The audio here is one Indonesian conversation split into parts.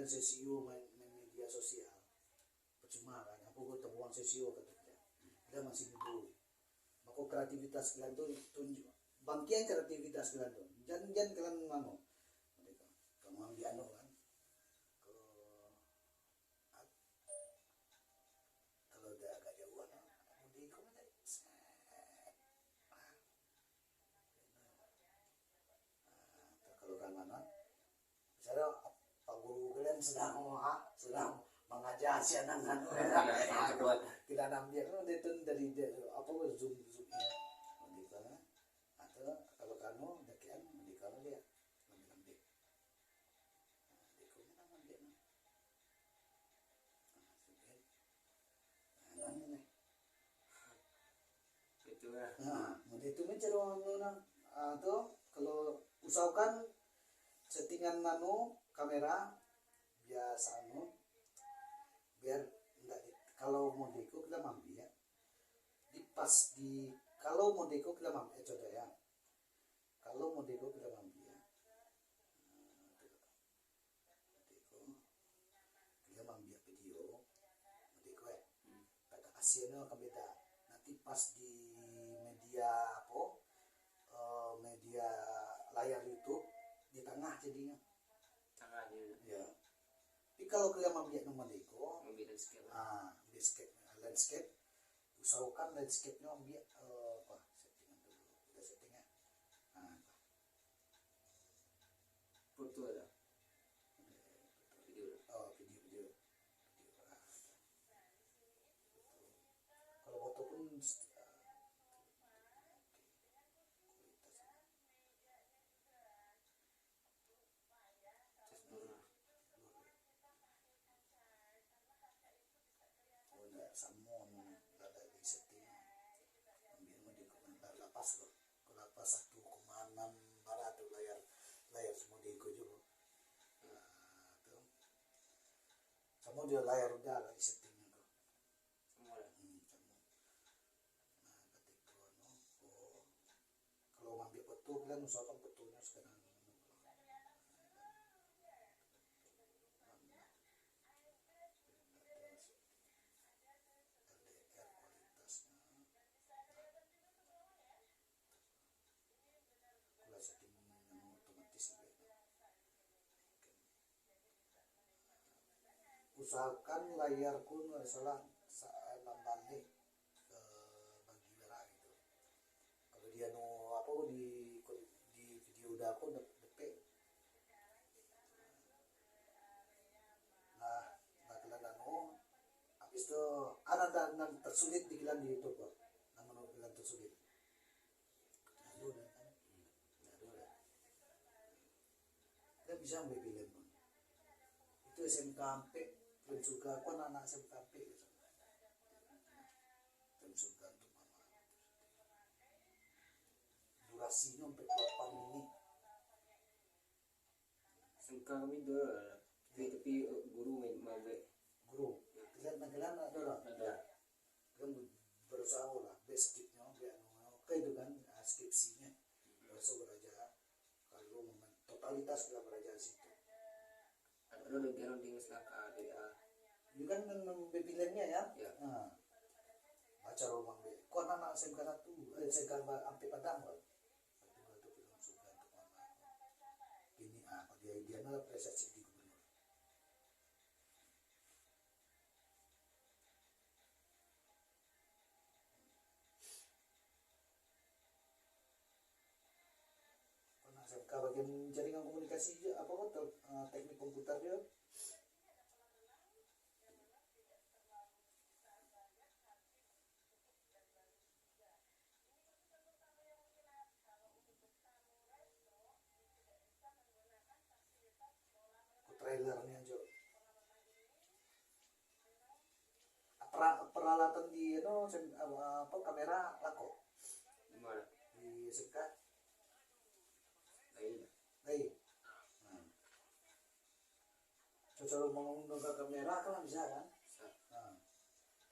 sesio main media sosial percuma kan apa gue temuan sesio katanya kita masih butuh maka kreativitas kalian tuh tunjuk bangkian kreativitas kalian tuh jangan kalian ngano mereka kamu ambil anu kan kalau udah agak jauhan di komentar kalau kan mana misalnya pak guru kalian sedang mengajar si anak-anak tidak nampak kan itu dari apa zoom ini atau kalau kamu dekian di kalau dia ambil di komentar ambil itu ya. Nah, itu mencari orang tuh kalau usahakan settingan nano kamera biasa biar enggak kalau mau deko kita mampu ya di pas di kalau mau deko kita mampu contoh ya kalau mau deko kita mampu ya deko kita mampu ya video deko ya kata hasilnya akan beda nanti pas di media apa media layar YouTube di tengah jadinya ya tapi kalau kalian membuat nomor deko landscape usahakan landscape-nya ambil apa settingan dulu kita settingnya foto ada video kalau foto pun semua ada di setting ambil mau di komentar lapas loh kalau 1,6 barat tuh layar semua di juga tuh semua dia layar udah ada di settingnya tuh semua semua kalau ambil foto kalian usahakan fotonya sekarang usahakan layarku salah balik ke bagi merah gitu kalau dia apa di video udah aku DP nah kalian habis itu ada dan tersulit di kalian di YouTube kok namun kalian tersulit udah kan udah kita bisa ambil film itu SMK sampai dan juga aku anak SMK gitu dan juga untuk mama durasinya sampai 8 menit sengkang kami dulu tapi guru main guru kalian ada kan berusaha lah basicnya biar itu kan skripsinya berusaha belajar kalau totalitas kita belajar situ ada negara di Mesnaka itu kan pilihannya ya ya. Baca rumah kok anak SMK 1 SMK sampai Padang kan itu film surga untuk mama ini apa dia malah prestasi di gubernur pernah SMK bagian jaringan komunikasi apa teknik komputer dia trailernya Jo peralatan di apa kamera laku Gimana? di SMK Baik. Coba mau nongak kamera kan bisa kan Bisa.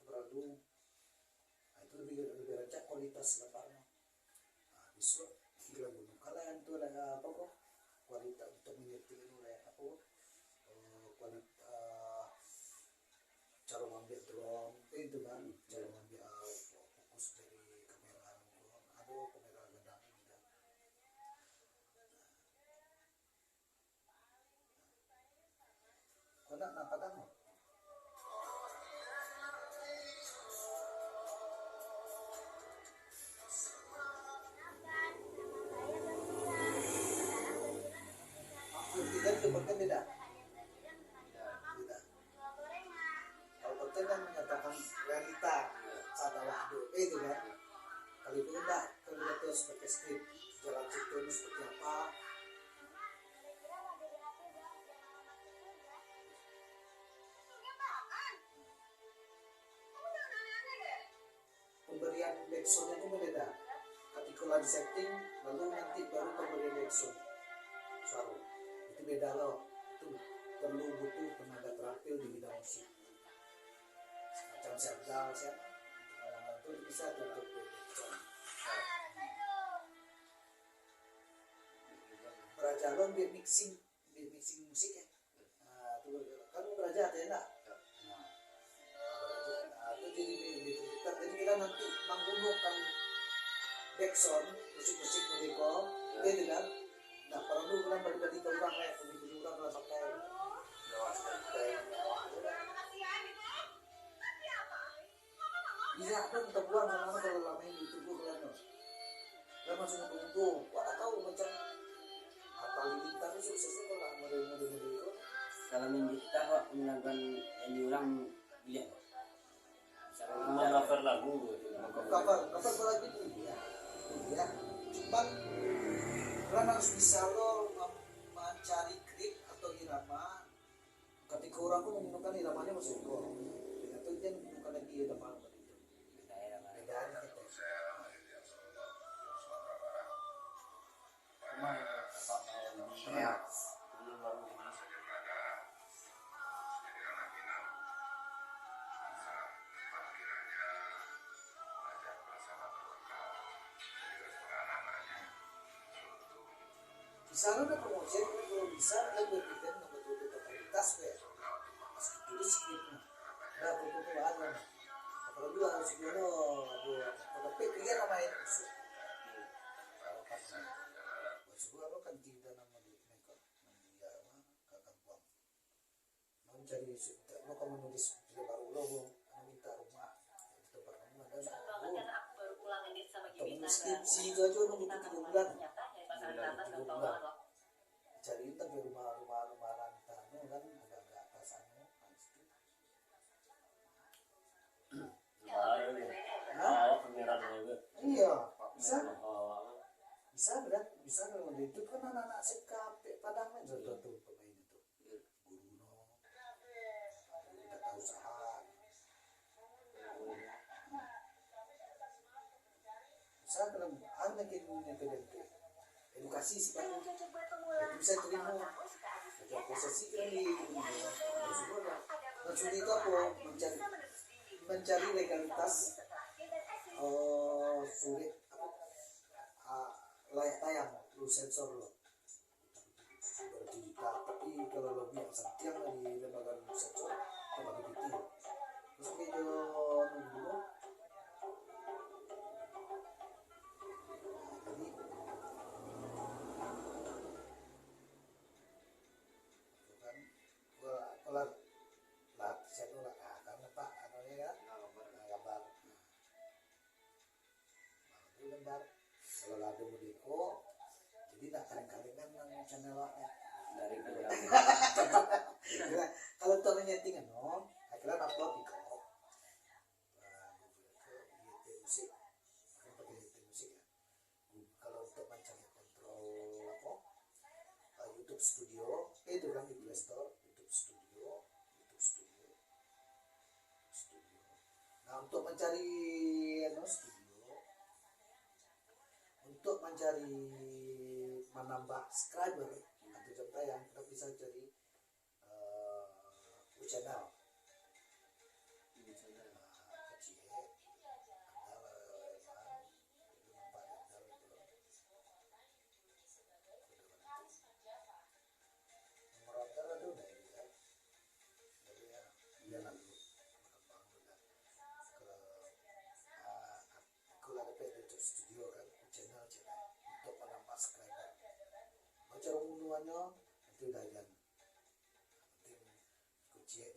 perlu itu lebih rancak kualitas lembarnya bisa gila gunung kalian tuh ada apa kok kualitas untuk menyetir apa cara ngambil drone itu kan, cara ngambil fokus dari kamera drone, aduh kamera gedang gitu. Kau nak padang no? Kita tempatnya beda. Beda. Kalau konten kan menyatakan realita saat waktu itu kan. Kali itu enggak, kalau kita terus pakai skrip jalan ceritanya seperti apa. Pemberian backsoundnya itu berbeda. Ketika di setting, lalu nanti baru pemberian backsound suara itu beda loh. Itu perlu butuh tenaga terampil di bidang musik. Macam Syabdal siapa? Itu bisa untuk backsound. Berajalon dia mixing musik ya. Nah, itu kan beraja ada enggak? Itu di komputer. Jadi kita nanti menggunakan backsound musik-musik mereka, gitu kan? Nah, para dulu kan bagi-bagi ke orang lah, bagi orang lah pakai. Bisa kan kita buang sama kalau lama ini YouTube kan? Kita masuk nunggu, wah tahu macam apa lintas itu suksesnya kalau model-model itu. Kalau main gitar kok melakukan ini orang lihat. Cover lagu gitu. Cover lagi tuh ya. Cuman kalian harus bisa lo mencari grip atau irama. Ketika orang pun menggunakan iramanya masuk ke atau dia menggunakan lagi irama begitu. Bedanya gitu. Ya. Bisa lo udah promosi kalau bisa kan berpikir nomor tujuh totalitas ya masih tulis skripnya udah foto ada kalau dua harus dulu tapi dia namanya itu sebuah lo kan tidak nama di mereka dia mah kakak buang mencari lo kamu nulis baru lo minta rumah itu pernah ada temen skripsi itu aja lo butuh 3 bulan cari itu ke rumah rantano kan agak atas anu iya bisa kalau itu kan anak-anak sekape padang kan sudah tuh pemain itu guru no kita tahu usaha bisa kalau ada gitu edukasi sih kan itu bisa terima posisi kan di maksud itu apa mencari legalitas sulit layak tayang lu sensor lo berjuta tapi kalau lo bilang setiap di lembaga sensor terlalu detail terus kita nunggu kalau lagu Budiko jadi tak kali-kali kan channel Dari kalau tuh nyeting no akhirnya upload di kok musik kan pakai musik ya kalau untuk mencari kontrol apa YouTube Studio itu kan di Play Store YouTube Studio nah untuk mencari studio untuk mencari menambah subscriber atau jam tayang kita bisa cari channel itu dah yang penting kunci ya